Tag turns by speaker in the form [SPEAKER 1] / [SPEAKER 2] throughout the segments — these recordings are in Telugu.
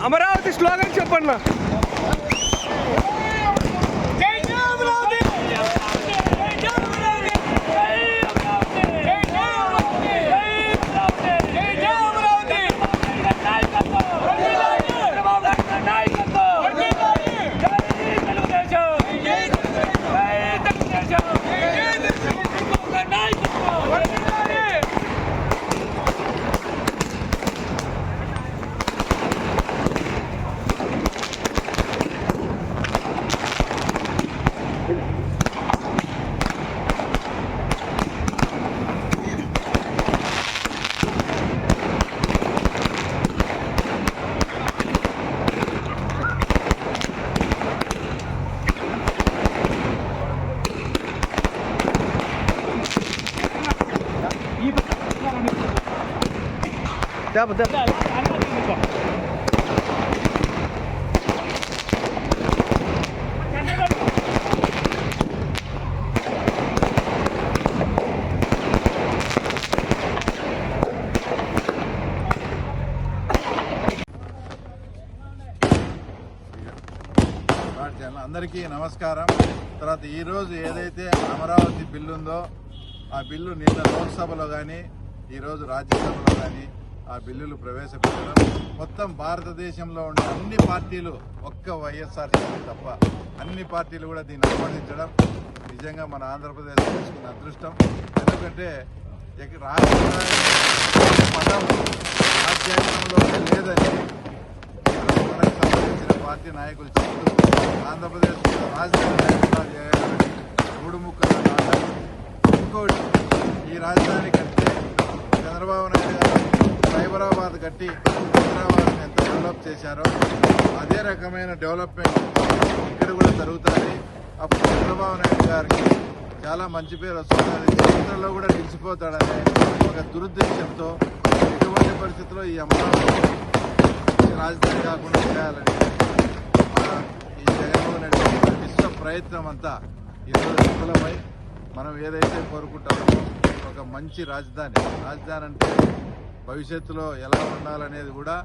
[SPEAKER 1] అమరావతి స్లోగన్ చెప్పండి.
[SPEAKER 2] అందరికీ నమస్కారం. తర్వాత ఈరోజు ఏదైతే అమరావతి బిల్లు ఉందో ఆ బిల్లు నిన్న లోక్సభలో కానీ ఈరోజు రాజ్యసభలో కానీ ఆ బిల్లులు ప్రవేశపెట్టడం, మొత్తం భారతదేశంలో ఉండే అన్ని పార్టీలు ఒక్క వైఎస్ఆర్సీపీ తప్ప అన్ని పార్టీలు కూడా దీన్ని ఆమోదించడం నిజంగా మన ఆంధ్రప్రదేశ్ తీసుకున్న అదృష్టం. ఎందుకంటే పదం రాజ్యాంగంలోనే లేదని మనకు సంబంధించిన పార్టీ నాయకులు చెప్తూ ఆంధ్రప్రదేశ్ రాజధాని చేయాలని మూడు ముక్కలు నాటారు. ఇంకోటి, ఈ రాజధాని కడితే చంద్రబాబు నాయుడు గారు సైబరాబాద్ కట్టి హైదరాబాద్ని ఎంత డెవలప్ చేశారో అదే రకమైన డెవలప్మెంట్ ఇక్కడ కూడా జరుగుతుంది. అప్పుడు చంద్రబాబు నాయుడు గారికి చాలా మంచి పేరు వస్తుంది, చరిత్రలో కూడా నిలిచిపోతాడనే ఒక దురుద్దేశంతో ఎటువంటి పరిస్థితుల్లో ఈ అమరావతి రాజధాని కాకుండా చేయాలని ఈ జగన్మోహన్ రెడ్డి విశ్వ ప్రయత్నం అంతా ఈరోజు విఫలమై మనం ఏదైతే కోరుకుంటామో ఒక మంచి రాజధాని అంటే భవిష్యత్తులో ఎలా ఉండాలనేది కూడా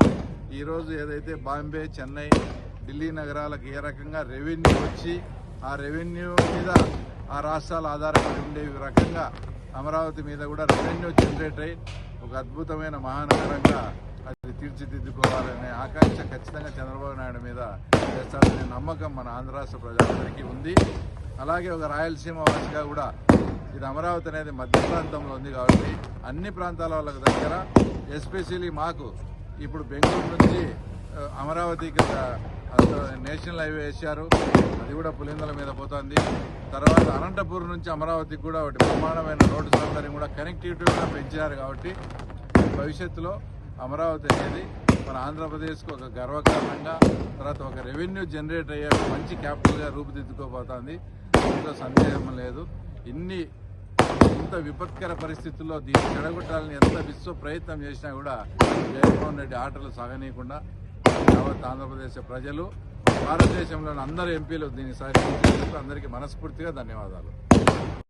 [SPEAKER 2] ఈరోజు ఏదైతే బాంబే, చెన్నై, ఢిల్లీ నగరాలకు ఏ రకంగా రెవెన్యూ వచ్చి ఆ రెవెన్యూ మీద ఆ రాష్ట్రాలు ఆధారపడి ఉండే రకంగా అమరావతి మీద కూడా రెవెన్యూ జనరేట్ అయ్యి ఒక అద్భుతమైన మహానగరంగా అది తీర్చిదిద్దుకోవాలనే ఆకాంక్ష ఖచ్చితంగా చంద్రబాబు నాయుడు మీద చేస్తాడనే నమ్మకం మన ఆంధ్ర రాష్ట్ర ప్రజలందరికీ ఉంది. అలాగే ఒక రాయలసీమ వాసిగా కూడా ఇది అమరావతి అనేది మధ్య ప్రాంతంలో ఉంది కాబట్టి అన్ని ప్రాంతాల వాళ్ళకి దగ్గర, ఎస్పెషల్లీ మాకు ఇప్పుడు బెంగళూరు నుంచి అమరావతికి నేషనల్ హైవే వేశారు, అది కూడా పులిందల మీద పోతుంది. తర్వాత అనంతపూర్ నుంచి అమరావతికి కూడా ఒకటి ప్రమాణమైన రోడ్డు సౌకర్యం కూడా కనెక్టివిటీ కూడా పెంచారు కాబట్టి భవిష్యత్తులో అమరావతి అనేది మన ఆంధ్రప్రదేశ్కు ఒక గర్వకారణంగా, తర్వాత ఒక రెవెన్యూ జనరేట్ అయ్యే మంచి క్యాపిటల్గా రూపుదిద్దుకోబోతోంది. ఇందులో సందేహం లేదు. ఇంత విపత్కర పరిస్థితుల్లో దీన్ని చెడగొట్టాలని ఎంత విశ్వ ప్రయత్నం చేసినా కూడా జగన్మోహన్ రెడ్డి ఆటలు సాగనీయకుండా యావత్ ఆంధ్రప్రదేశ్ ప్రజలు, భారతదేశంలోని అందరు ఎంపీలు దీన్ని సహకరించేందుకు అందరికీ మనస్ఫూర్తిగా ధన్యవాదాలు.